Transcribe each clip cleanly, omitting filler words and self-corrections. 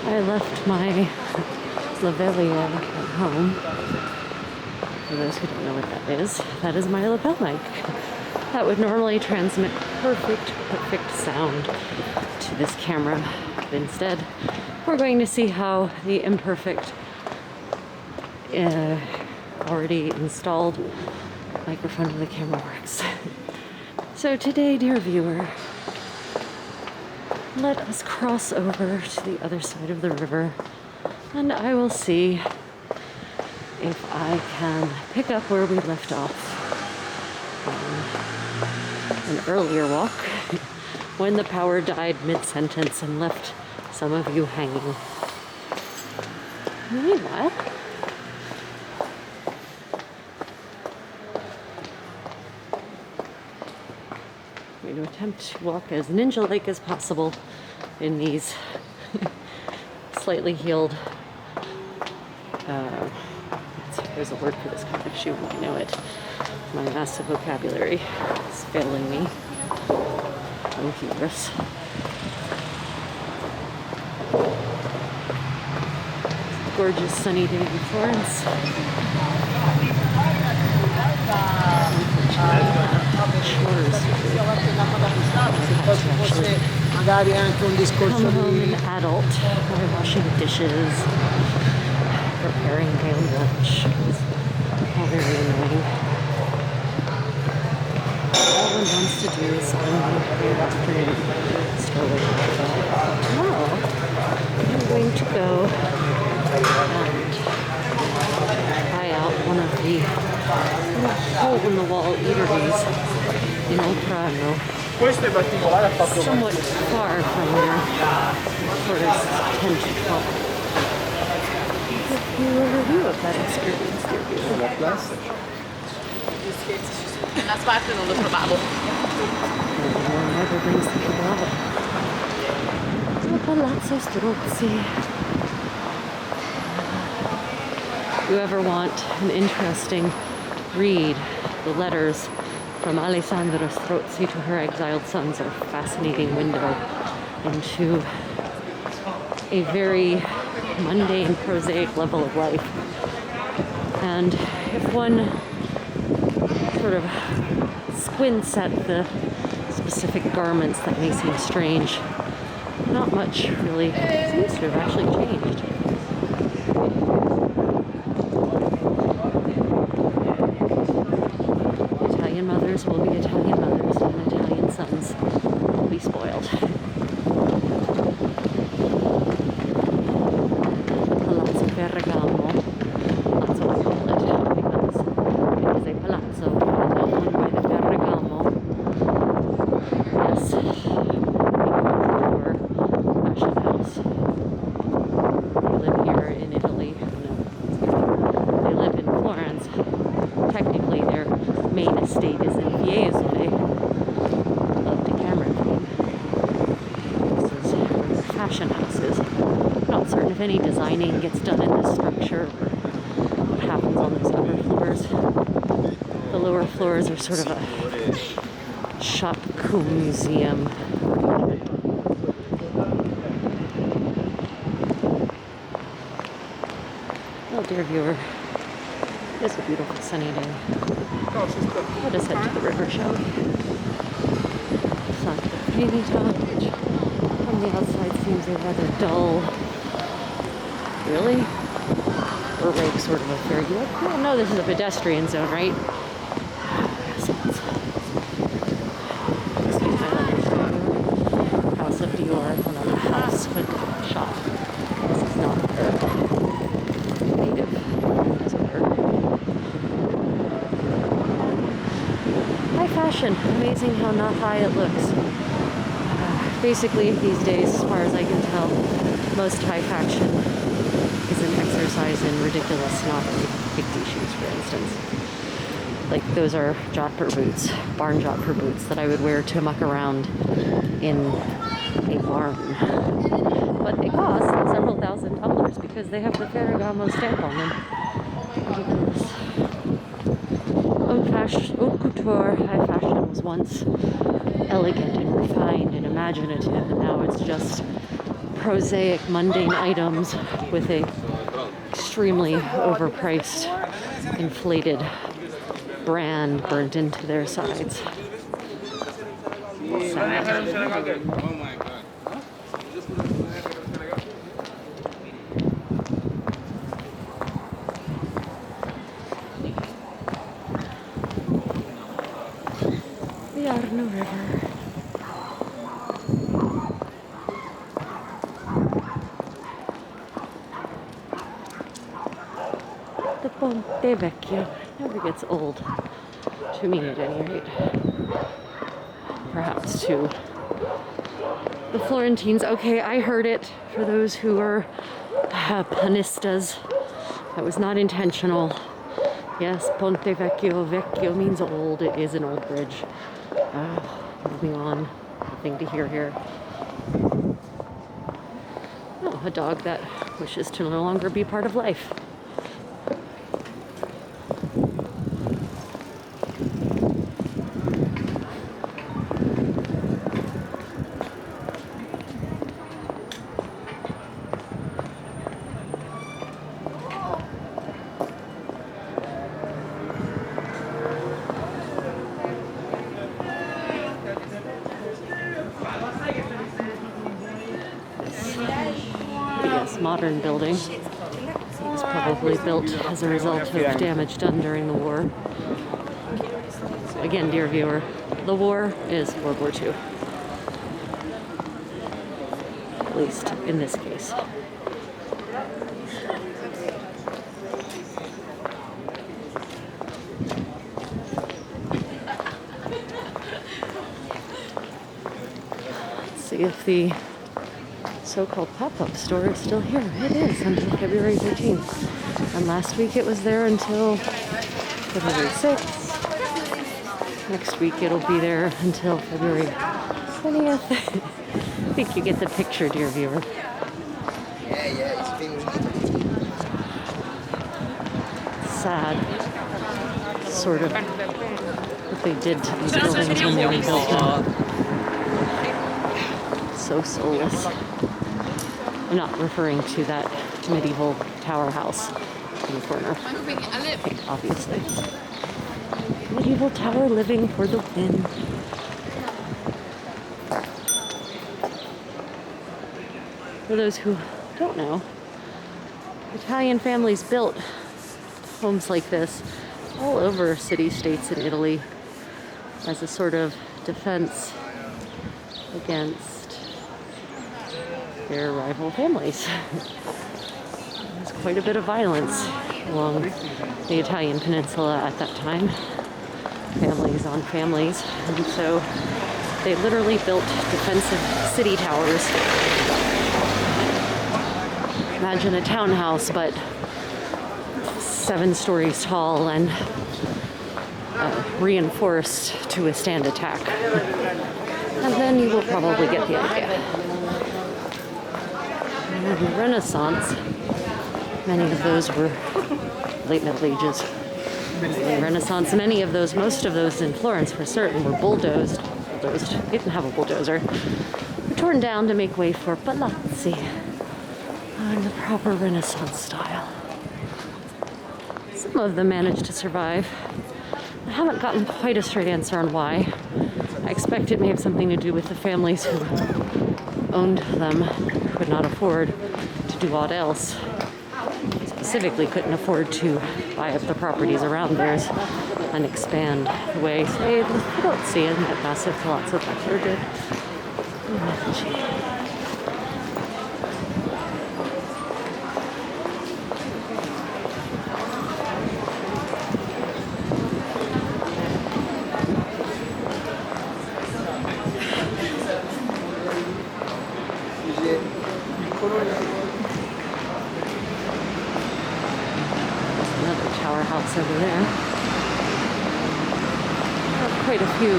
I left my Lavalier at home. For those who don't know what that is my lapel mic. That would normally transmit perfect sound to this camera. But instead, we're going to see how the imperfect, already installed microphone of the camera works. So today, dear viewer, let us cross over to the other side of the river, and I will see if I can pick up where we left off on an earlier walk when the power died mid-sentence and left some of you hanging. Meanwhile, I'm going to attempt to walk as ninja-like as possible in these slightly heeled, there's a word for this kind of shoe, I know it. My massive vocabulary is failing me. I'm hubris. Gorgeous sunny day in Florence. Magari anche un discorso Come home an adult by washing dishes, preparing my own lunch. It's all very annoying. All one wants to do is spend the afternoon strolling. Tomorrow, I'm going to go and try out one of the hole-in-the-wall eateries in Arno. Somewhat far from where tourists tend to come. Give you a review of that experience, dear viewer. La parte non lo trovavo. Never brings the people out. Palazzo Strozzi. If you ever want an interesting read, the letters from Alessandra Strozzi to her exiled sons are a fascinating window into a very mundane, prosaic level of life. And if one sort of squints at the specific garments that may seem strange, not much really seems to have actually changed. Italian mothers will be Italian mothers, and Italian sons will be spoiled. Palazzo Ferragamo, that's what I call it, because it is a palazzo owned by the Ferragamo. Yes, couture fashion house. They live here in Italy. No, they live in Florence. Technically, their main estate is in Fiesole of Decameron fame. This is where their fashion house is. Not certain if any designing gets done in this structure or what happens on those upper floors. The lower floors are sort of a shop cum museum. Oh dear viewer, it's a beautiful sunny day. Let us head to the river, shall we? Santa Trinita, which from the outside seems a rather dull. Really? Or like sort of a fair view. Oh no, this is a pedestrian zone, right? Excuse my language. House of Dior, well, not a house, but a shop. This is not native, as it were. High fashion. Amazing how not high it looks. Basically, these days, as far as I can tell, most high fashion is an exercise in ridiculous snobbery. Piggy shoes, for instance. Like, those are jodhpur boots, barn jodhpur boots that I would wear to muck around in a barn. But they cost several $1,000s because they have the Ferragamo stamp on them. Ridiculous. Haute couture, high fashion was once elegant and refined and imaginative, and now it's just prosaic, mundane items with a extremely overpriced, inflated brand burnt into their sides. Sad. The Arno River. The Ponte Vecchio never gets old, to me at any rate. Perhaps to the Florentines. Okay, I heard it. For those who are panistas, that was not intentional. Yes, Ponte Vecchio. Vecchio means old. It is an old bridge. Moving on. Nothing to hear here. Oh, a dog that wishes to no longer be part of life. Yes, modern building. It was probably built as a result of damage done during the war. Again, dear viewer, the war is World War II. At least in this case. Let's see if the so-called pop-up store is still here. It is until February 13th. And last week it was there until February 6th. Next week it'll be there until February 20th. I think you get the picture, dear viewer. Sad, sort of, what they did to these buildings when they rebuilt them. So soulless. I'm not referring to that medieval tower house in the corner. Obviously. Medieval tower living for the win. For those who don't know, Italian families built homes like this all over city-states in Italy as a sort of defense against their rival families. There's quite a bit of violence along the Italian peninsula at that time. Families on families. And so they literally built defensive city towers. Imagine a townhouse, but 7 stories tall and reinforced to withstand attack. And then you will probably get the idea. In the Renaissance, many of those were late Middle Ages. In the Renaissance, most of those in Florence for certain were bulldozed. They didn't have a bulldozer. Were torn down to make way for palazzi in the proper Renaissance style. Some of them managed to survive. I haven't gotten quite a straight answer on why. I expect it may have something to do with the families who owned them, could not afford to do aught else. Specifically couldn't afford to buy up the properties around theirs and expand the way, say, the Palazzi and that massive Palazzo Vecchio did. Another tower house over there. Quite a few,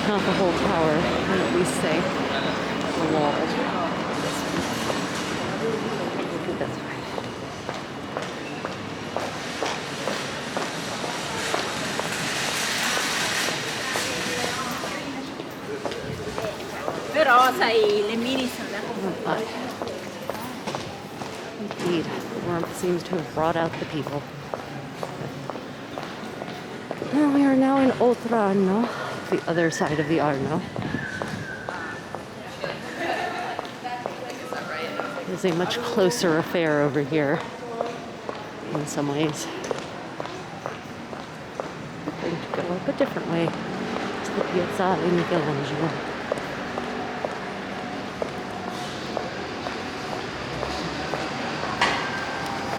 not the whole tower, or at least say the wall. I think that's right. però sai, le mini sono da comprare. Indeed, the warmth seems to have brought out the people. Well, we are now in Oltre Arno, the other side of the Arno. It's a much closer affair over here in some ways. We're going to go up a different way to the Piazza di Michelangelo.